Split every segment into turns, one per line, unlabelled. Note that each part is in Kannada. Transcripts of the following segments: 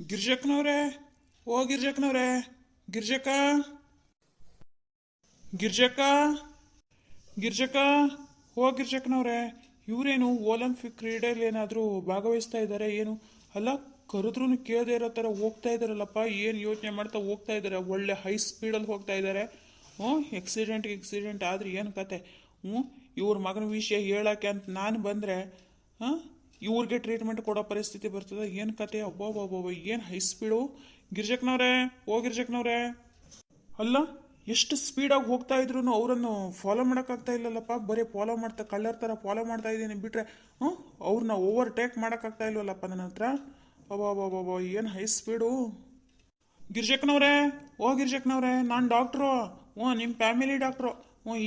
ಗಿರ್ಜಕ್ಕನವ್ರೆ, ಓ ಗಿರ್ಜಕ್ಕನವ್ರೆ, ಗಿರ್ಜಕ್ಕ, ಗಿರ್ಜಕ್ಕ, ಗಿರ್ಜಕ್ಕ, ಓ ಗಿರ್ಜಕ್ಕನವ್ರೆ. ಇವರೇನು ಒಲಿಂಪಿಕ್ ಕ್ರೀಡೆಯಲ್ಲಿ ಏನಾದರೂ ಭಾಗವಹಿಸ್ತಾ ಇದ್ದಾರೆ ಏನು? ಅಲ್ಲ, ಕರೆದ್ರೂ ಕೇಳದೇ ಇರೋ ಥರ ಹೋಗ್ತಾ ಇದ್ದಾರಲ್ಲಪ್ಪ. ಏನು ಯೋಚನೆ ಮಾಡ್ತಾ ಹೋಗ್ತಾ ಇದ್ದಾರೆ? ಒಳ್ಳೆ ಹೈ ಸ್ಪೀಡಲ್ಲಿ ಹೋಗ್ತಾ ಇದ್ದಾರೆ. ಹ್ಞೂ, ಎಕ್ಸಿಡೆಂಟ್ ಆದರೆ ಏನು ಕತೆ? ಹ್ಞೂ, ಇವ್ರ ಮಗನ ವಿಷಯ ಹೇಳೋಕ್ಕೆ ಅಂತ ನಾನು ಬಂದರೆ ಹಾಂ, ಇವ್ರಿಗೆ ಟ್ರೀಟ್ಮೆಂಟ್ ಕೊಡೋ ಪರಿಸ್ಥಿತಿ ಬರ್ತದೆ. ಏನು ಕತೆ? ಅಬ್ಬಬ್ಬಬ್ಬ, ಏನು ಹೈ ಸ್ಪೀಡು! ಗಿರ್ಜಕ್ನವ್ರೆ, ಓ ಗಿರ್ಜಕ್ನವ್ರೆ. ಅಲ್ಲ, ಎಷ್ಟು ಸ್ಪೀಡಾಗಿ ಹೋಗ್ತಾ ಇದ್ರು ಅವರನ್ನು ಫಾಲೋ ಮಾಡೋಕ್ಕಾಗ್ತಾ ಇಲ್ಲಲ್ಲಪ್ಪ. ಬರೀ ಫಾಲೋ ಮಾಡ್ತಾ ಕಳ್ಳರ ಥರ ಫಾಲೋ ಮಾಡ್ತಾ ಇದ್ದೀನಿ ಬಿಟ್ರೆ ಅವ್ರನ್ನ ಓವರ್ಟೇಕ್ ಮಾಡೋಕ್ಕಾಗ್ತಾ ಇಲ್ವಲ್ಲಪ್ಪ ನನ್ನ ಹತ್ರ. ಅಬ್ಬಬ್ಬಬ್ಬ, ಏನು ಹೈ ಸ್ಪೀಡು! ಗಿರ್ಜಕ್ನವ್ರೆ, ಓ ಗಿರ್ಜಕ್ನವ್ರೆ, ನಾನು ಡಾಕ್ಟ್ರು. ನಿಮ್ಮ ಫ್ಯಾಮಿಲಿ ಡಾಕ್ಟ್ರು.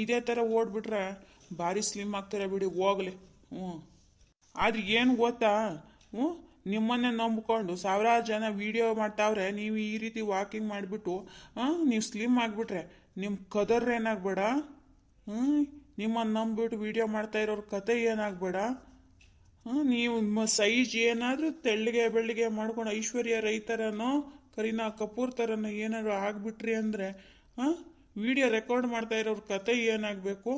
ಇದೇ ಥರ ಓಡ್ಬಿಟ್ರೆ ಭಾರಿ ಸ್ಲಿಮ್ ಆಗ್ತಾರೆ ಬಿಡಿ, ಹೋಗ್ಲಿ. ಆದ್ರೆ ಏನು ಗೊತ್ತಾ, ನಿಮ್ಮನ್ನೇ ನಂಬ್ಕೊಂಡು ಸಾವಿರಾರು ಜನ ವಿಡಿಯೋ ಮಾಡ್ತಾವ್ರೆ. ನೀವು ಈ ರೀತಿ ವಾಕಿಂಗ್ ಮಾಡಿಬಿಟ್ಟು ನೀವು ಸ್ಲಿಮ್ ಆಗಿಬಿಟ್ರೆ ನಿಮ್ಮ ಕದರ್ ಏನಾಗಬೇಡ. ನಿಮ್ಮನ್ನು ನಂಬಿಬಿಟ್ಟು ವಿಡಿಯೋ ಮಾಡ್ತಾ ಇರೋರ ಕತೆ ಏನಾಗಬೇಡ. ನೀವು ಸೈಜ್ ಏನಾದರೂ ತೆಳ್ಳಗೆ ಬೆಳ್ಳಿಗೆ ಮಾಡ್ಕೊಂಡು ಐಶ್ವರ್ಯ ರೈ ಥರನೋ ಕರೀನಾ ಕಪೂರ್ ಥರನೋ ಏನಾದ್ರು ಆಗಿಬಿಟ್ರಿ ಅಂದರೆ ವಿಡಿಯೋ ರೆಕಾರ್ಡ್ ಮಾಡ್ತಾ ಇರೋರ ಕತೆ ಏನಾಗಬೇಕು?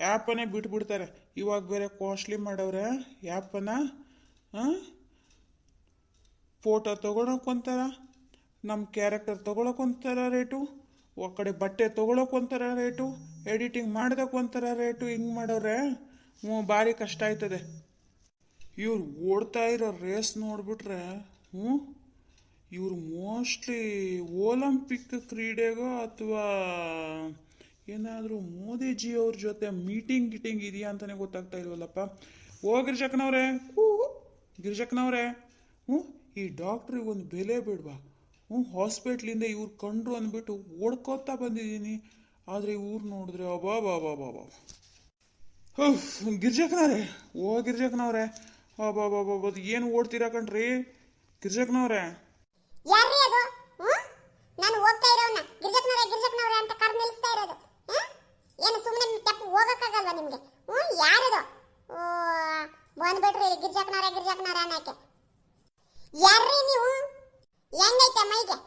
ಆ್ಯಪನ್ನೇ ಬಿಟ್ಬಿಡ್ತಾರೆ. ಇವಾಗ ಬೇರೆ ಕಾಸ್ಟ್ಲಿ ಮಾಡವ್ರೆ ಆ್ಯಪನ್ನ. ಫೋಟೋ ತೊಗೊಳಕ್ಕೊಂಥರ, ನಮ್ಮ ಕ್ಯಾರೆಕ್ಟರ್ ತೊಗೊಳಕ್ಕೊಂಥರ ರೇಟು, ಆ ಕಡೆ ಬಟ್ಟೆ ತೊಗೊಳಕ್ಕೊಂಥರ ರೇಟು, ಎಡಿಟಿಂಗ್ ಮಾಡೋದಕ್ಕೊಂಥರ ರೇಟು. ಹಿಂಗೆ ಮಾಡವ್ರೆ. ಭಾರಿ ಕಷ್ಟ ಆಯ್ತದೆ. ಇವ್ರು ಓಡ್ತಾ ಇರೋ ರೇಸ್ ನೋಡಿಬಿಟ್ರೆ ಇವರು ಮೋಸ್ಟ್ಲಿ ಒಲಿಂಪಿಕ್ ಕ್ರೀಡೆಗೋ ಅಥವಾ ಏನಾದರೂ ಮೋದಿಜಿ ಅವ್ರ ಜೊತೆ ಮೀಟಿಂಗ್ ಇದೆಯಾ ಅಂತಲೇ ಗೊತ್ತಾಗ್ತಾ ಇಲ್ವಲ್ಲಪ್ಪ. ಓ ಗಿರ್ಜಕ್ಕನವ್ರೆ, ಗಿರ್ಜಕ್ಕನವ್ರೆ, ಈ ಡಾಕ್ಟ್ರಿಗೆ ಒಂದು ಬೆಲೆ ಬೇಡವಾ? ಹಾಸ್ಪಿಟ್ಲಿಂದ ಇವ್ರು ಕಂಡ್ರು ಅಂದ್ಬಿಟ್ಟು ಓಡ್ಕೋತಾ ಬಂದಿದ್ದೀನಿ. ಆದರೆ ಇವ್ರು ನೋಡಿದ್ರೆ ಅಬಾಬಾಬಾಬಾಬಾ. ಗಿರ್ಜಕ್ಕನವ್ರೆ, ಓ ಗಿರ್ಜಕ್ಕನವ್ರೆ, ಅಬಾಬಾಬಾಬ, ಏನು ಓಡ್ತೀರಾ ಕಣ್ರಿ ಗಿರ್ಜಕ್ಕನವ್ರೆ?
ಯಾರ್ರೀ ಅದು? ನಾನು ಹೋಗ್ತಾ ಇರೋವನ್ನ ಗಿರ್ಜಕ್ನವ್ರೆ ಅಂತ ಕರ್ ನಿಲ್ಲಿಸ್ತಾ ಇರೋದು. ಏನು ಸುಮ್ಮನೆ ತಪ್ಪು ಹೋಗಕ್ಕಾಗಲ್ವಾ ನಿಮ್ಗೆ? ಯಾರದು? ಬಂದ್ಬಿಟ್ರಿ ಗಿರ್ಜಕ್ನವ್ರೆ ಅನ್ನಕ್ಕೆ. ಯಾರ್ರೀ ನೀವು? ಹೆಂಗೈತೆ ಮೈಗೆ?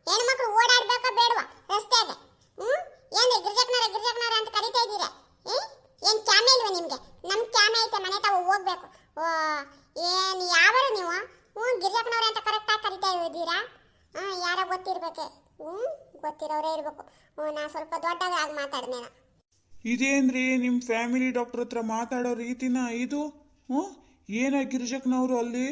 ಹೆಣ್ಮಕ್ಳು ಓಡಾಡ್ಬೇಕಾ ಬೇಡವಾ ರಸ್ತೆಗೆ? ಏನ್ರಿ ಗಿರ್ಜಕ್ನವ್ರೆ ಅಂತ ಕರಿತಾ ಇದ್ದೀರಾ? ಏನ್ ಕ್ಯಾಮೆ ಇಲ್ವಾ ನಿಮ್ಗೆ? ನಮ್ ಕ್ಯಾಮೆ ಐತೆ, ಮನೆ ತಾವು ಹೋಗ್ಬೇಕು. ಏನ್ ಯಾವರು ನೀವು? ಗಿರ್ಜಕ್ನವ್ರೆ ಅಂತ ಕರೆಕ್ಟಾಗಿ ಕರಿತಾ ಇದ್ದೀರಾ? ಯಾರೋ ಗೊತ್ತಿರ್ಬೇಕು. ಗೊತ್ತಿರೋರೇ ಇರ್ಬೇಕು. ನಾ ಸ್ವಲ್ಪ ದೊಡ್ಡದಾಗಿ ಮಾತಾಡ್ನೇನ.
ಇದೇನ್ರಿ ನಿಮ್ಮ ಫ್ಯಾಮಿಲಿ ಡಾಕ್ಟರ್ ಹತ್ರ ಮಾತಾಡೋ ರೀತಿನ ಇದು? ಏನ ಗಿರ್ಜಕ್ನವರು ಅಲ್ಲಿ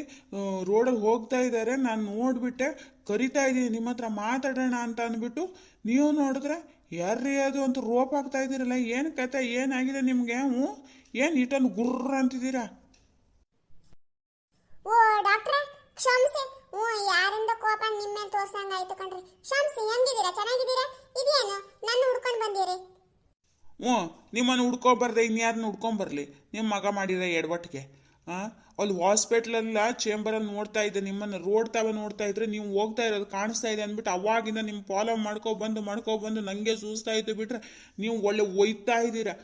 ರೋಡಲ್ಲಿ ಹೋಗ್ತಾ ಇದ್ದಾರೆ, ನಾನು ನೋಡ್ಬಿಟ್ಟೆ ಕರಿತಾ ಇದ್ದೀನಿ ನಿಮ್ಮ ಹತ್ರ ಮಾತಾಡೋಣ ಅಂತ ಅಂದ್ಬಿಟ್ಟು ನೀವು ನೋಡಿದ್ರೆ ಯಾರ್ರೀ ಅದು ಅಂತ ರೋಪ್ ಆಗ್ತಾ ಇದ್ದೀರಲ್ಲ. ಏನು ಕತೆ? ಏನಾಗಿದೆ ನಿಮಗೆ? ಏನು ಇಟ್ಟನ್ನು ಗುರ್ರ ಅಂತಿದ್ದೀರಾ?
ಓ ಡಾಕ್ಟ್ರೆ, ಕ್ಷಮಿಸಿ. ಯಾರಿಂದ ಕೋಪ ನಿಮ್ಮ ಮೇಲೆ ತೋರ್ಸಂಗ ಆಯ್ತು ಕಣ್ರಿ. ಕ್ಷಮಿಸಿ. ಹೆಂಗಿದ್ದೀರಾ? ಚೆನ್ನಾಗಿದ್ದೀರಾ? ಇದೇನು ನನ್ನ ಹುಡ್ಕೊಂಡು ಬಂದಿರಿ?
ನಿಮ್ಮನ್ನು ಹುಡ್ಕೊಂಬರ್ದೆ ಇನ್ಯಾರನ್ನ ಹುಡ್ಕೊಂಬರ್ಲಿ? ನಿಮ್ಮ ಮಗ ಮಾಡಿರೋ ಎಡವಟ್ಟಿಗೆ. ಅಲ್ಲಿ ಹಾಸ್ಪಿಟ್ಲಲ್ಲ ಚೇಂಬರಲ್ಲಿ ನೋಡ್ತಾ ಇದ್ದೆ ನಿಮ್ಮನ್ನು, ರೋಡ್ ತಾವ ನೋಡ್ತಾ ಇದ್ರೆ ನೀವು ಹೋಗ್ತಾ ಇರೋದು ಕಾಣಿಸ್ತಾ ಇದೆ ಅಂದ್ಬಿಟ್ಟು ಅವಾಗಿಂದ ನಿಮ್ಮ ಫಾಲೋ ಮಾಡ್ಕೊಬಂದು ನನಗೆ ಸೂಸ್ತಾ ಇತ್ತು ಬಿಟ್ರೆ ನೀವು ಒಳ್ಳೆ ಒಯ್ತಾ ಇದ್ದೀರಾ.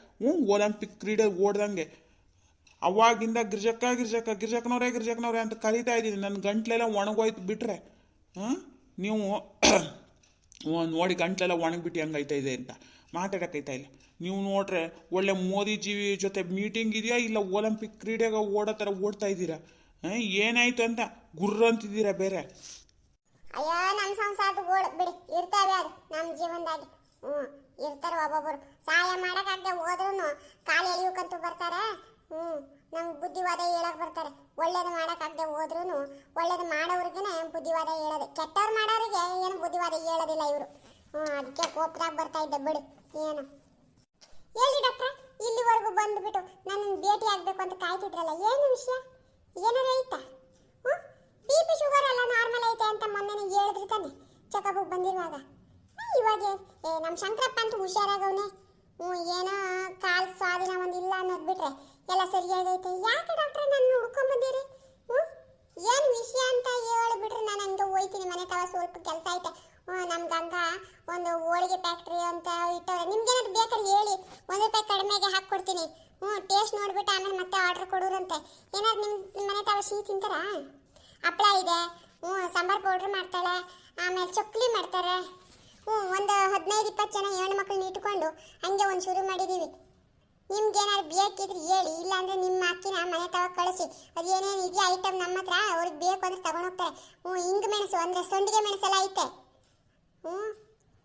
ಒಲಿಂಪಿಕ್ ಕ್ರೀಡೆ ಓಡ್ದಂಗೆ. ಅವಾಗಿಂದ ಗಿರ್ಜಕ್ನವ್ರೆ ಅಂತ ಕರಿತಾ ಇದ್ದೀನಿ. ನನ್ನ ಗಂಟ್ಲೆಲ್ಲ ಒಣಗೋಯ್ತು ಬಿಟ್ರೆ ನೀವು ನೋಡಿ ಗಂಟ್ಲೆಲ್ಲ ಒಣಗಿಬಿಟ್ಟು ಹೆಂಗೈತಾ ಇದೆ ಅಂತ ಮಾತಾಡೋಕ್ಕೈತಾ ಇಲ್ಲ. ನೀವು ನೋಡ್ರೆ ಒಳ್ಳೆ ಮೋದಿಜಿ ಜೊತೆ ಮೀಟಿಂಗ್ ಇದೆಯಾ ಇಲ್ಲ ಒಲಿಂಪಿಕ್ ಕ್ರೀಡೆಗೆ ಓಡೋ ಥರ ಓಡ್ತಾ ಇದ್ದೀರಾ? ಏನಾಯ್ತು ಅಂತ ಗುರ್ರ ಅಂತಿದ್ದೀರಾ ಬೇರೆ?
ಅಯ್ಯೋ, ನಮ್ಮ ಸಂಸಾರದ ಗೋಳು ಬಿಡಿ, ಇರ್ತಾವೆ ಅದು ನಮ್ಮ ಜೀವನದಾಗಿ. ಇರ್ತಾರೆ ಒಬ್ಬೊಬ್ಬರು. ಸಹಾಯ ಮಾಡೋಕ್ಕಾಗದೆ ಹೋದ್ರೂ ಕಾಲು ಎಳಿಯೋಕ್ಕಂತೂ ಬರ್ತಾರೆ. ನಮ್ಗೆ ಬುದ್ಧಿವಾದ ಹೇಳಕ್ ಬರ್ತಾರೆ. ಒಳ್ಳೇದು ಮಾಡೋಕ್ಕಾಗದೆ ಹೋದ್ರೂ ಒಳ್ಳೇದು ಮಾಡೋವ್ರಿಗೆ ಬುದ್ಧಿವಾದ ಹೇಳೋದು. ಕೆಟ್ಟವ್ರು ಮಾಡೋರಿಗೆ ಏನು ಬುದ್ಧಿವಾದ ಹೇಳೋದಿಲ್ಲ ಇವರು. ಅದಕ್ಕೆ ಕೋಪದಾಗ ಬರ್ತಾ ಇದ್ದೆ ಬಿಡಿ. ಏನು ಹೇಳಿ ಡಾಕ್ಟ್ರೆ, ಇಲ್ಲಿವರೆಗೂ ಬಂದುಬಿಟ್ಟು ನನ್ನನ್ನು ಭೇಟಿ ಆಗಬೇಕು ಅಂತ ಕಾಯ್ತಿದ್ರಲ್ಲ, ಏನು ವಿಷಯ? ಏನಾರು ಐತಾ? BP ಶುಗರ್ ಎಲ್ಲ ನಾರ್ಮಲ್ ಐತೆ ಅಂತ ಮೊನ್ನೆ ಹೇಳಿದ್ರಿ ತಾನೆ ಚೆಕಪ್ಗೆ ಬಂದಿರುವಾಗ. ಇವಾಗ ನಮ್ಮ ಶಂಕರಪ್ಪ ಅಂತೂ ಹುಷಾರಾಗವನೆ. ಏನೋ ಕಾಲು ಸ್ವಾಧೀನ ಒಂದಿಲ್ಲ ಅನ್ನೋದು ಬಿಟ್ರೆ ಎಲ್ಲ ಸರಿಯಾಗೈತೆ. ಯಾಕೆ ಡಾಕ್ಟ್ರೆ ನನ್ನ ಹುಡ್ಕೊಂಬಂದಿರಿ? ಏನು ವಿಷಯ ಅಂತ ಹೇಳಿಬಿಟ್ರೆ ನಾನು ಹಂಗೆ ಹೋಯ್ತೀನಿ. ಮನೆ ತವ ಸ್ವಲ್ಪ ಕೆಲಸ ಐತೆ. ನಮ್ಮ ಗಂಗ ಒಂದು ಹೋಳಿಗೆ ಫ್ಯಾಕ್ಟ್ರಿ ಅಂತ ಇಟ್ಟವ್ರೆ. ನಿಮ್ಗೇನಾದ್ರು ಬೇಕಾದ್ರೆ ಹೇಳಿ, 1 ರೂಪಾಯಿ ಕಡಿಮೆಗೆ ಹಾಕ್ಕೊಡ್ತೀನಿ. ಟೇಸ್ಟ್ ನೋಡ್ಬಿಟ್ಟು ಆಮೇಲೆ ಮತ್ತೆ ಆರ್ಡರ್ ಕೊಡೋರಂತೆ. ಏನಾದ್ರು ನಿಮ್ಮ ಮನೆ ತಾವ ಸಿಹಿ ತಿಂತಾರಾ? ಹಪ್ಪಳ ಇದೆ, ಸಾಂಬಾರ್ ಪೌಡ್ರ್ ಮಾಡ್ತಾಳೆ, ಆಮೇಲೆ ಚಕ್ಲಿ ಮಾಡ್ತಾರೆ. ಒಂದು 15-20 ಜನ ಹೆಣ್ಣು ಮಕ್ಕಳನ್ನ ಇಟ್ಕೊಂಡು ಹಂಗೆ ಒಂದು ಶುರು ಮಾಡಿದ್ದೀವಿ. ನಿಮ್ಗೇನಾದ್ರು ಬೇಕಿದ್ರೆ ಹೇಳಿ, ಇಲ್ಲಾಂದ್ರೆ ನಿಮ್ಮ ಅಕ್ಕಿನ ಮನೆ ತಗ ಕಳಿಸಿ. ಅದೇನೇನು ಇದೆಯಾ ಐಟಮ್ ನಮ್ಮ ಹತ್ರ, ಅವ್ರಿಗೆ ಬೇಕು ಅಂದ್ರೆ ತಗೊಂಡೋಗ್ತಾರೆ. ಹಿಂಗ್ ಮೆಣಸು ಅಂದರೆ ಸೊಂಡಿಗೆ ಮೆಣಸೆಲ್ಲ ಐತೆ.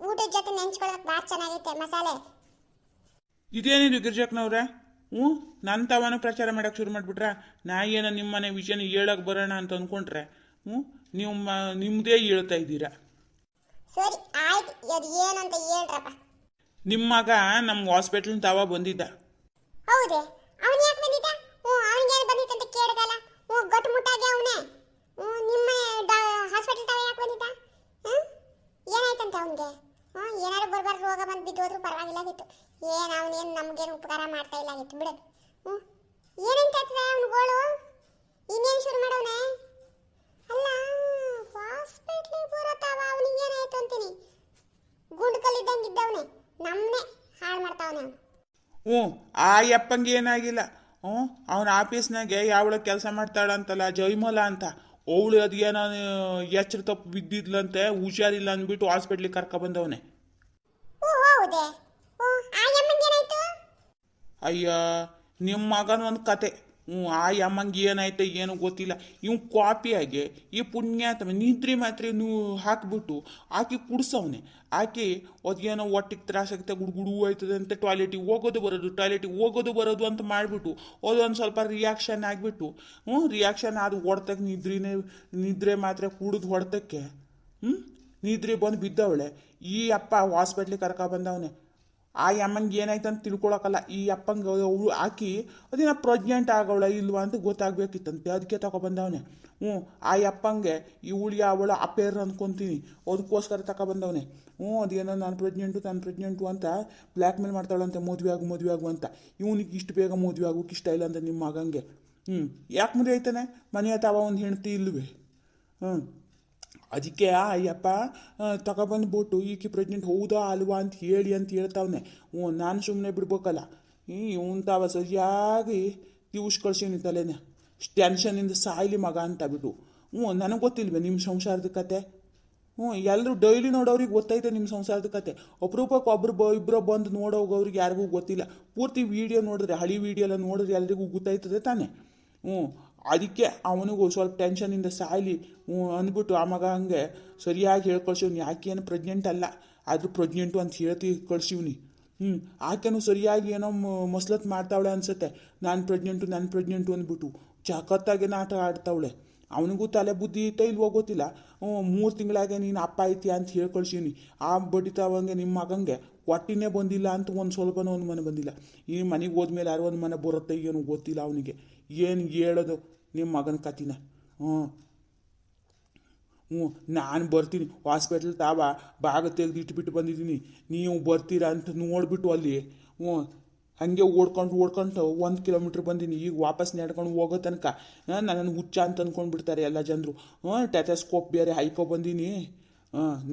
ಊಟದ ಜೊತೆ ನೆಂಚ್ಕೊಳ್ಳೋಕೆ ಭಾಳ ಚೆನ್ನಾಗೈತೆ ಮಸಾಲೆ.
ಇದೇನಿದು ಗಿರ್ಜಕ್ಕನವ್ರೆ? ನನ್ನ ತಾವನು ಪ್ರಚಾರ ಮಾಡೋಕ್ಕೆ ಶುರು ಮಾಡಿಬಿಟ್ರೆ ನಾ ಏನೋ ನಿಮ್ಮ ಮನೆ ವಿಷಯನ ಹೇಳಕ್ಕೆ ಬರೋಣ ಅಂತ ಅಂದ್ಕೊಂಡ್ರೆ ನೀವು ನಿಮ್ಮದೇ ಹೇಳ್ತಾ ಇದ್ದೀರಾ.
ಸರಿ ಆಯ್ತು, ಅದು ಏನಂತ ಹೇಳ್ರಪ್ಪ.
ನಿಮ್ಮ ಮಗ ನಮ್ಮ ಹಾಸ್ಪಿಟ್ಲಿನ ತಾವ ಬಂದಿದ್ದ.
ಹೌದೇ? ಅವನು ಯಾಕೆ ಬಂದಿದ್ದ? ಅವನಿಗೇನು ಬಂದಿತ್ತಂತ ಕೇಳಿದಲ್ಲ. ಗಟ್ಟು ಮುಟ್ಟಾಗೆ ಅವನೇ. ನಿಮ್ಮ ಹಾಸ್ಪಿಟಲ್ ತಾವ ಯಾಕೆ ಬಂದಿದ್ದ? ಏನಾಯ್ತಂತೆ ಅವನಿಗೆ? ಏನಾದ್ರು ಬರ್ಬಾರ್ದು ರೋಗ ಬಂದು ಬಿದ್ದೋದ್ರೂ ಪರವಾಗಿಲ್ಲಾಗಿತ್ತು. ಅವನೇನು ನಮಗೇನು ಉಪಕಾರ ಮಾಡ್ತಾ ಇಲ್ಲಾಗಿತ್ತು ಬಿಡೋದು. ಏನಂತ ಅವನುಗಳು ಇನ್ನೇನು ಶುರು ಮಾಡವನೆ? ಅಲ್ಲ, ಹಾಸ್ಪಿಟ್ಲಿಗೆ ಬರೋತಾವ ಅವನಿಗೆ ಏನಾಯ್ತು ಅಂತೀನಿ. ಗುಂಡು ಕಲ್ಲಿದ್ದಂಗೆ ಇದ್ದವನೇ, ನಮ್ಮನ್ನೇ ಹಾಳು ಮಾಡ್ತಾವನೆ ಅವನು.
ಆ ಯಪ್ಪಂಗೆ ಏನಾಗಿಲ್ಲ. ಅವನ ಆಫೀಸ್ನಾಗೆ ಯಾವಳ ಕೆಲಸ ಮಾಡ್ತಾಳಂತಲ್ಲ ಜೈಮಲ ಅಂತ, ಅವಳು ಅದು ಏನೋ ಎಚ್ಚರ ತಪ್ಪು ಬಿದ್ದಿದ್ಲಂತೆ, ಹುಷಾರಿಲ್ಲ ಅಂದ್ಬಿಟ್ಟು ಹಾಸ್ಪಿಟ್ಲಿಗೆ ಕರ್ಕೊಬಂದವನೆ. ಅಯ್ಯ, ನಿಮ್ಮ ಮಗನ ಒಂದು ಕತೆ. ಆ ಯಮ್ಮಂಗೆ ಏನಾಯ್ತು ಏನೋ ಗೊತ್ತಿಲ್ಲ. ಇವ್ ಕಾಪಿಯಾಗೆ ಈ ಪುಣ್ಯಾತ್ಮ ನಿದ್ರೆ ಮಾತ್ರ ಹಾಕ್ಬಿಟ್ಟು ಆಕಿ ಕುಡ್ಸವನೆ. ಆಕೆ ಅದೇನೋ ಹೊಟ್ಟಿಗೆ ತ್ರಾಸಾಗುತ್ತೆ, ಗುಡುಗುಡು ಆಯ್ತದೆ ಅಂತ ಟಾಯ್ಲೆಟಿಗೆ ಹೋಗೋದು ಬರೋದು ಅಂತ ಮಾಡಿಬಿಟ್ಟು ಅದೊಂದು ಸ್ವಲ್ಪ ರಿಯಾಕ್ಷನ್ ಆಗಿಬಿಟ್ಟು ರಿಯಾಕ್ಷನ್ ಆದ ಹೊಡ್ತಕ್ಕೆ ನಿದ್ರೆ ಮಾತ್ರ ಕುಡಿದು ಹೊಡ್ತಕ್ಕೆ ನಿದ್ರೆ ಬಂದು ಬಿದ್ದವಳೆ. ಈ ಅಪ್ಪ ಹಾಸ್ಪಿಟ್ಲಿಗೆ ಕರ್ಕೊಬಂದವನೆ. ಆ ಅಮ್ಮಂಗೆ ಏನಾಯ್ತು ಅಂತ ತಿಳ್ಕೊಳಕಲ್ಲ. ಈ ಅಪ್ಪಂಗೆ ಅವಳು ಹಾಕಿ ಅದೇನೋ ಪ್ರೆಗ್ನೆಂಟ್ ಆಗವಳ ಇಲ್ವಾ ಅಂತ ಗೊತ್ತಾಗಬೇಕಿತ್ತಂತೆ, ಅದಕ್ಕೆ ತಗೊಬಂದವನೆ. ಆ ಅಪ್ಪಂಗೆ ಇವಳು ಅವಳು ಅಪೇರ್ ಅಂದ್ಕೊತೀನಿ, ಅದಕ್ಕೋಸ್ಕರ ತಗೊಬಂದವನೆ. ಅದೇನೋ ನಾನು ಪ್ರೆಗ್ನೆಂಟು ಅಂತ ಬ್ಲ್ಯಾಕ್ ಮೇಲ್ ಮಾಡ್ತಾಳಂತೆ, ಮದುವೆ ಆಗು ಅಂತ. ಇವನಿಗೆ ಇಷ್ಟು ಬೇಗ ಮದುವೆ ಆಗೋಕೆ ಇಷ್ಟ ಇಲ್ಲ ಅಂತ ನಿಮ್ಮ ಮಗಂಗೆ. ಯಾಕೆ ಮದುವೆ ಆಯ್ತಾನೆ? ಮನೆ ತಾವ ಒಂದು ಹೆಂಡತಿ ಇಲ್ವೇ? ಅದಕ್ಕೆ ಅಯ್ಯಪ್ಪ ತಗೊಬಂದ್ಬಿಟ್ಟು ಈಕೆ ಪ್ರೆಗ್ನೆಂಟ್ ಹೌದಾ ಅಲ್ವಾ ಅಂತ ಹೇಳ್ತಾವನೆ. ನಾನು ಸುಮ್ಮನೆ ಬಿಡ್ಬೇಕಲ್ಲ. ಇವನ್ ತಾವ ಸರಿಯಾಗಿ ತಿವ್ಸ್ ಕಳ್ಸೀನಿ ತಲೆನೇ. ಟೆನ್ಷನಿಂದ ಸಾಯ್ಲಿ ಮಗ ಅಂತ ಬಿಟ್ಟು. ನನಗೆ ಗೊತ್ತಿಲ್ವೇ ನಿಮ್ಮ ಸಂಸಾರದ ಕತೆ? ಎಲ್ಲರೂ ಡೈಲಿ ನೋಡೋರಿಗೆ ಗೊತ್ತೈತೆ ನಿಮ್ಮ ಸಂಸಾರದ ಕತೆ. ಅಪರೂಪಕ್ಕೆ ಇಬ್ಬರು ಬಂದು ನೋಡೋಗವ್ರಿಗೆ ಯಾರಿಗೂ ಗೊತ್ತಿಲ್ಲ. ಪೂರ್ತಿ ವೀಡಿಯೋ ನೋಡಿದ್ರೆ, ಹಳಿ ವೀಡಿಯೋ ಎಲ್ಲ ನೋಡಿದ್ರೆ ಎಲ್ರಿಗೂ ಗೊತ್ತಾಯ್ತದೆ ತಾನೆ. ಅದಕ್ಕೆ ಅವನಿಗೂ ಸ್ವಲ್ಪ ಟೆನ್ಷನಿಂದ ಸಾಯ್ಲಿ ಅಂದ್ಬಿಟ್ಟು ಆ ಮಗ ಹಂಗೆ ಸರಿಯಾಗಿ ಹೇಳ್ಕಳ್ಸಿವ್ನಿ. ಆಕೆಯನ್ನು ಪ್ರೆಗ್ನೆಂಟ್ ಅಲ್ಲ, ಆದರೂ ಪ್ರೆಗ್ನೆಂಟು ಅಂತ ಹೇಳ್ತಿ ಕಳ್ಸಿವ್ನಿ. ಆಕೆನೂ ಸರಿಯಾಗಿ ಏನೋ ಮಸ್ಲತ್ ಮಾಡ್ತಾವಳೆ ಅನ್ಸುತ್ತೆ. ನಾನು ಪ್ರೆಗ್ನೆಂಟು ಅಂದ್ಬಿಟ್ಟು ಚಕತ್ತಾಗೆ ನಾಟ ಆಡ್ತಾವಳೆ. ಅವನಿಗೂ ತಲೆ ಬುದ್ಧಿ ಐತೆ ಇಲ್ವೋ ಗೊತ್ತಿಲ್ಲ. 3 ತಿಂಗಳಾಗೆ ನೀನು ಅಪ್ಪ ಐತಿ ಅಂತ ಹೇಳ್ಕಳ್ಸೀನಿ. ಆ ಬಡಿತಾವಂಗೆ ನಿಮ್ಮ ಮಗಂಗೆ ಹೊಟ್ಟಿನೇ ಬಂದಿಲ್ಲ ಅಂತ ಒಂದು ಸ್ವಲ್ಪನೂ ಒಂದು ಮನೆ ಬಂದಿಲ್ಲ. ಈ ಮನೆಗೆ ಹೋದ್ಮೇಲೆ ಯಾರೋ ಒಂದು ಮನೆ ಬರುತ್ತೆ ಏನು ಗೊತ್ತಿಲ್ಲ ಅವನಿಗೆ. ಏನು ಹೇಳೋದು ನಿಮ್ಮ ಮಗನ ಕತಿನ? ನಾನು ಬರ್ತೀನಿ ಹಾಸ್ಪಿಟ್ಲ್ ತಾವ ಭಾಗ ತೆಗೆದು ಇಟ್ಬಿಟ್ಟು ಬಂದಿದ್ದೀನಿ. ನೀವು ಬರ್ತೀರಾ ಅಂತ ನೋಡಿಬಿಟ್ಟು ಅಲ್ಲಿ ಹಾಗೆ ಓಡ್ಕೊಂಡು 1 ಕಿಲೋಮೀಟ್ರ್ ಬಂದೀನಿ. ಈಗ ವಾಪಸ್ ನಡ್ಕೊಂಡು ಹೋಗೋ ತನಕ ನನ್ನನ್ನು ಹುಚ್ಚ ಅಂತ ಅಂದ್ಕೊಂಡ್ಬಿಡ್ತಾರೆ ಎಲ್ಲ ಜನರು. ಟೆಥಸ್ಕೋಪ್ ಬೇರೆ ಹಾಯ್ಕೊ ಬಂದೀನಿ.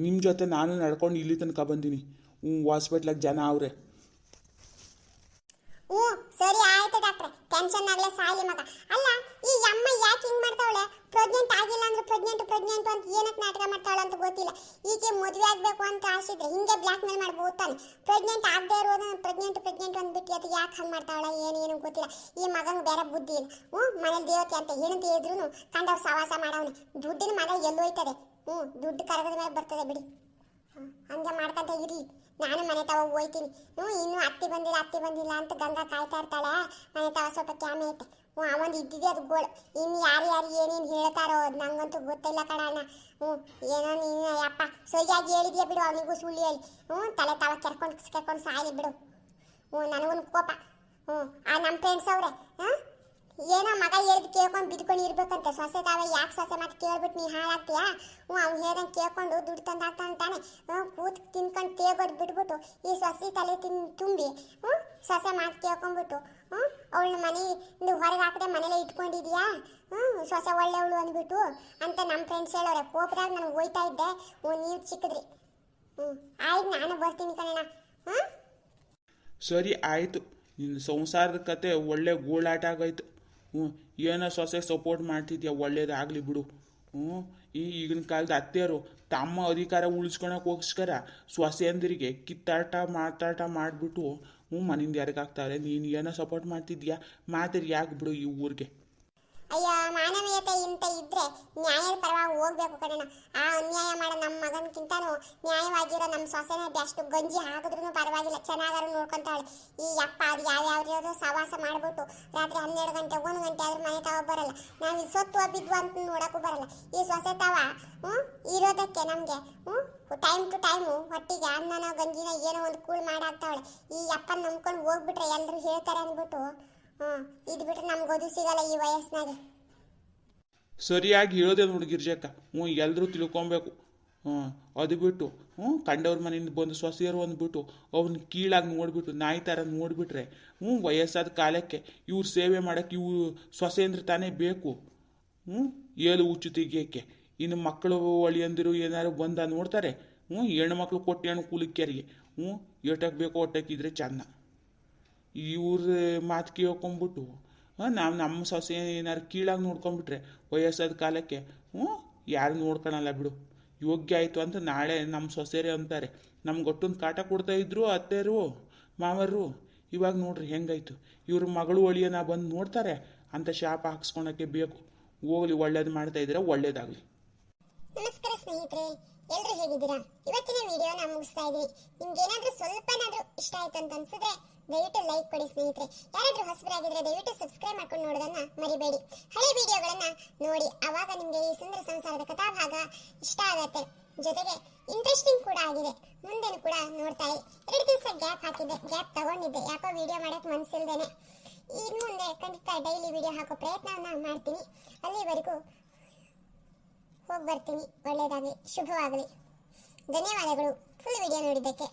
ನಿಮ್ಮ ಜೊತೆ ನಾನು ನಡ್ಕೊಂಡು ಇಲ್ಲಿ ತನಕ ಬಂದೀನಿ. ಹಾಸ್ಪಿಟ್ಲಾಗ ಜನ ಅವ್ರೆ.
ಸರಿ ಆಯ್ತು ಡಾಕ್ಟ್ರೆ, ಟೆನ್ಷನ್ ಆಗಲೇ ಸಾಯ್ಲಿ ಮಗ. ಅಲ್ಲ, ಈ ಅಮ್ಮ ಯಾಕೆ ಹಿಂಗ್ ಮಾಡ್ತಾವಳೆ? ಪ್ರೆಗ್ನೆಂಟ್ ಆಗಿಲ್ಲ ಅಂದ್ರೆ ಪ್ರೆಗ್ನೆಂಟ್ ಅಂತ ಏನಕ್ಕೆ ನಾಟಕ ಮಾಡ್ತಾವಳ ಅಂತ ಗೊತ್ತಿಲ್ಲ. ಈಕೆ ಮದುವೆ ಆಗಬೇಕು ಅಂತ ಆಸಿದ್ರೆ ಹಿಂಗೆ ಬ್ಲ್ಯಾಕ್ ಮೇಲ್ ಮಾಡ್ಬೋದು ತಾನೆ. ಪ್ರೆಗ್ನೆಂಟ್ ಆಗದೆ ಇರೋದು ಪ್ರೆಗ್ನೆಂಟ್ ಅಂದ್ಬಿಟ್ಟು ಅದು ಯಾಕೆ ಹಂಗೆ ಮಾಡ್ತಾವಳ ಏನು ಗೊತ್ತಿಲ್ಲ. ಈ ಮಗಂಗೆ ಬೇರೆ ಬುದ್ಧಿ ಇಲ್ಲ. ಮನೇಲಿ ದೇವತೆ ಅಂತ ಏನಂತ ಇದ್ರೂ ಕಂಡವ್ರು ಸವಾಸ ಮಾಡವನೆ. ದುಡ್ಡಿನ ಮಗ ಎಲ್ಲೋಯ್ತದೆ. ದುಡ್ಡು ಕರಗದ ಮೇಲೆ ಬರ್ತದೆ ಬಿಡಿ. ಹಂಗೆ ಮಾಡ್ಕೊಂತ ಇರಲಿ. ನಾನು ಮನೆ ತವ ಹೋಯ್ತೀನಿ. ಇನ್ನೂ ಅತ್ತಿ ಬಂದಿಲ್ಲ ಅಂತ ಗಂಗಾ ಕಾಯ್ತಾ ಇರ್ತಾಳೆ. ಮನೆ ತವ ಸ್ವಲ್ಪ ಕ್ಯಾಮೆ ಐತೆ. ಅವನು ಇದ್ದಿದ್ದೆ ಅದು ಗೋಳು. ಇನ್ನು ಯಾರು ಏನೇನು ಹೇಳ್ತಾರೋ ಅದು ನಂಗಂತೂ ಗೊತ್ತಿಲ್ಲ ಕಣಣ್ಣ. ಏನೋ ನೀನು ಯಪ್ಪ ಸರಿಯಾಗಿ ಹೇಳಿದ್ಯಾ ಬಿಡು. ಅವನಿಗೂ ಸುಳ್ಳು ಹೇಳಿ ತಲೆ ತವ ಕೆರ್ಕೊಂಡು ಸಾಯಲಿ ಬಿಡು. ನನಗೂ ಕೋಪ. ನಮ್ಮ ಫ್ರೆಂಡ್ಸ್ ಅವ್ರೆ ಏನೋ ಮಗ ಹೇಳಿದ್ ಕೇಳ್ಕೊಂಡು ಬಿದ್ಕೊಂಡು ಇರ್ಬೇಕಂತೆ. ಸೊಸೆ ತಾವ ಯಾಕೆ ಸೊಸೆ ಮಾತು ಕೇಳ್ಬಿಟ್ಟು ನೀ ಹಾಳಾಗ್ತೀಯಾ? ಅವ್ನು ಹೇಳ್ದಂಗೆ ಕೇಳ್ಕೊಂಡು ದುಡ್ಡು ತಂದಾಗ್ತಾನೆ. ಕೂತ್ ತಿನ್ಕೊಂಡು ತೇಗೋದು ಬಿಟ್ಬಿಟ್ಟು ಈ ಸೊಸೆ ತಲೆ ತುಂಬಿ ಸೊಸೆ ಮಾತು ಕೇಳ್ಕೊಂಡ್ಬಿಟ್ಟು ಅವಳನ್ನ ಮನೆಯಿಂದ ಹೊರಗೆ ಹಾಕದೆ ಮನೇಲೆ ಇಟ್ಕೊಂಡಿದ್ಯಾ? ಸೊಸೆ ಒಳ್ಳೆಯವಳು ಅಂದ್ಬಿಟ್ಟು ಅಂತ ನಮ್ಮ ಫ್ರೆಂಡ್ಸ್ ಹೇಳೋರೆ. ಕೋಪದಾಗ ನನಗೆ ಹೋಯ್ತಾ ಇದ್ದೆ. ನೀವು ಚಿಕ್ಕದ್ರಿ. ಆಯ್ತು, ನಾನು ಬರ್ತೀನಿ ಕಣಣ್ಣ.
ಸರಿ ಆಯಿತು. ನಿನ್ನ ಸಂಸಾರದ ಕತೆ ಒಳ್ಳೆ ಗೋಳಾಟ ಆಗೋಯ್ತು. ಏನೋ ಸೊಸೆ ಸಪೋರ್ಟ್ ಮಾಡ್ತಿದ್ಯಾ, ಒಳ್ಳೇದಾಗಲಿ ಬಿಡು. ಹ್ಞೂ ಈಗಿನ ಕಾಲದ ಅತ್ತೆಯರು ತಮ್ಮ ಅಧಿಕಾರ ಉಳಿಸ್ಕೊಳಕ್ಕೋಸ್ಕರ ಸೊಸೆಯಂದಿರಿಗೆ ಕಿತ್ತಾಟ ಮಾತಾಟ ಮಾಡಿಬಿಟ್ಟು ಮನೆಯಿಂದ ಯಾರಿಗಾಗ್ತಾರೆ. ನೀನು ಏನೋ ಸಪೋರ್ಟ್ ಮಾಡ್ತಿದ್ಯಾ, ಮಾತಿರಿ ಯಾಕೆ ಬಿಡು ಈ ಊರಿಗೆ.
ಅಯ್ಯೋ ಮಾನವೀಯತೆ ಇಂತ ಇದ್ರೆ ನ್ಯಾಯದ ಪರವಾಗಿ ಹೋಗ್ಬೇಕು ಕಣಣ್ಣ. ಆ ಅನ್ಯಾಯ ಮಾಡೋ ನಮ್ಮ ಮಗನ್ಕಿಂತನೂ ನ್ಯಾಯವಾಗಿರೋ ನಮ್ಮ ಸೊಸೆನ ಅಷ್ಟು ಗಂಜಿ ಹಾಕಿದ್ರು ಪರವಾಗಿಲ್ಲ, ಚೆನ್ನಾಗಾರು ನೋಡ್ಕೊಂತಾಳೆ. ಈ ಅಪ್ಪ ಅದು ಯಾವ್ಯಾವ್ದು ಸವಾಸ ಮಾಡ್ಬಿಟ್ಟು ರಾತ್ರಿ 12 ಗಂಟೆ 1 ಗಂಟೆ ಆದ್ರೂ ಮನೆ ತಾವ ಬರಲ್ಲ. ನಾವು ಇಲ್ಲಿ ಸೊತ್ತು ಬಿದ್ವು ಅಂತ ನೋಡಕ್ಕೂ ಬರಲ್ಲ. ಈ ಸೊಸೆ ತಾವ ಇರೋದಕ್ಕೆ ನಮಗೆ ಟೈಮ್ ಟು ಟೈಮು ಹೊಟ್ಟಿಗೆ ಅನ್ನನ ಗಂಜಿನ ಏನೋ ಒಂದು ಕೂಳ್ ಮಾಡಾಕ್ತಾವಳೆ. ಈ ಅಪ್ಪನ ನಂಬ್ಕೊಂಡು ಹೋಗ್ಬಿಟ್ರೆ ಎಲ್ಲರೂ ಹೇಳ್ತಾರೆ ಅಂದ್ಬಿಟ್ಟು ಇದು ಬಿಟ್ರೆ ನಮ್ಗೆ ಓದು ಸಿಗಲ್ಲ ಈ ವಯಸ್ಸಿನಾಗೆ.
ಸರಿಯಾಗಿ ಹೇಳೋದೆ ನೋಡಿ ಗಿರ್ಜಕ್ಕ. ಎಲ್ಲರೂ ತಿಳ್ಕೊಬೇಕು. ಅದು ಬಿಟ್ಟು ಕಂಡವ್ರ ಮನೆಯಿಂದ ಬಂದು ಸೊಸೆಯರು ಅಂದ್ಬಿಟ್ಟು ಅವ್ರನ್ನ ಕೀಳಾಗಿ ನೋಡಿಬಿಟ್ಟು ನಾಯಿ ಥರ ನೋಡಿಬಿಟ್ರೆ ವಯಸ್ಸಾದ ಕಾಲಕ್ಕೆ ಇವ್ರು ಸೇವೆ ಮಾಡೋಕ್ಕೆ ಇವು ಸೊಸೆಯಂದ್ರೆ ತಾನೇ ಬೇಕು. ಏಳು ಹುಚ್ಚು ತೆಗಿಯೋಕ್ಕೆ. ಇನ್ನು ಮಕ್ಕಳು ಒಳಿಯಂದಿರು ಏನಾದ್ರು ಬಂದ ನೋಡ್ತಾರೆ. ಹೆಣ್ಣು ಮಕ್ಕಳು ಕೊಟ್ಟು ಹೆಣ್ಣು ಕೂಲಿಕ್ಯಾರಿಗೆ ಏಟಕ್ಕೆ ಬೇಕೋ ಒಟ್ಟಕ್ಕಿದ್ರೆ ಚೆನ್ನ. ಇವ್ರ ಮಾತು ಕೇಳ್ಕೊಂಬಿಟ್ಟು ನಾವು ನಮ್ಮ ಸೊಸೆ ಏನಾರು ಕೀಳಾಗಿ ನೋಡ್ಕೊಂಬಿಟ್ರೆ ವಯಸ್ಸಾದ ಕಾಲಕ್ಕೆ ಯಾರು ನೋಡ್ಕೊಳಲ್ಲ ಬಿಡು. ಯೋಗ್ಯ ಆಯಿತು ಅಂತ ನಾಳೆ ನಮ್ಮ ಸೊಸೆರೇ ಅಂತಾರೆ. ನಮ್ಗೆ ಒಟ್ಟೊಂದು ಕಾಟ ಕೊಡ್ತಾಯಿದ್ರು ಅತ್ತೆರು ಮಾವರು. ಇವಾಗ ನೋಡ್ರಿ ಹೆಂಗಾಯ್ತು. ಇವ್ರ ಮಗಳು ಒಳಿಯನ ಬಂದು ನೋಡ್ತಾರೆ ಅಂತ ಶಾಪ ಹಾಕ್ಸ್ಕೊಳಕ್ಕೆ ಬೇಕು. ಹೋಗ್ಲಿ, ಒಳ್ಳೇದು ಮಾಡ್ತಾಯಿದ್ರೆ ಒಳ್ಳೇದಾಗಲಿ.
ನಮಸ್ಕಾರ ಸ್ನೇಹಿತರೆ, ಎಲ್ಲರೂ ಹೇಗಿದ್ದೀರಾ? ಇವತ್ತಿನ ವಿಡಿಯೋನ ಮುಗಿಸ್ತಾ ಇದ್ದೀನಿ. ನಿಮ್ಗೇನಾದ್ರೂ ಸ್ವಲ್ಪನಾದ್ರೂ ಇಷ್ಟ ಆಯ್ತು ಅಂತ ಅನ್ಸಿದ್ರೆ ದಯವಿಟ್ಟು ಲೈಕ್ ಕೊಡಿ ಸ್ನೇಹಿತರೆ. ಯಾರಾದ್ರೂ ಹೊಸಬರಾಗಿದ್ರೆ ದಯವಿಟ್ಟು ಸಬ್ಸ್ಕ್ರೈಬ್ ಮಾಡ್ಕೊಂಡು ನೋಡೋದನ್ನ ಮರಿಬೇಡಿ. ಹಳೆ ವಿಡಿಯೋಗಳನ್ನ ನೋಡಿ, ಆವಾಗ ನಿಮಗೆ ಈ ಸುಂದರ ಸಂಸಾರದ ಕಥಾಭಾಗ ಇಷ್ಟ ಆಗತ್ತೆ. ಜೊತೆಗೆ ಇಂಟ್ರೆಸ್ಟಿಂಗ್ ಕೂಡ ಆಗಿದೆ. ಮುಂದೆನೂ ಕೂಡ ನೋಡ್ತಾ ಇರಿ. 2 ದಿವಸ ಗ್ಯಾಪ್ ತಗೊಂಡಿದ್ದೆ, ಯಾಕೋ ವಿಡಿಯೋ ಮಾಡಕ್ ಮನ್ಸಿಲ್ದೇನೆ. ಇನ್ನು ಮುಂದೆ ಖಂಡಿತ ಡೈಲಿ ವಿಡಿಯೋ ಹಾಕೋ ಪ್ರಯತ್ನವನ್ನ ಮಾಡ್ತೀನಿ. ಅಲ್ಲಿವರೆಗೂ ಹೋಗಿ ಬರ್ತೀನಿ. ಒಳ್ಳೆಯದಾಗಲಿ, ಶುಭವಾಗಲಿ. ಧನ್ಯವಾದಗಳು ಫುಲ್ ವಿಡಿಯೋ ನೋಡಿದ್ದಕ್ಕೆ.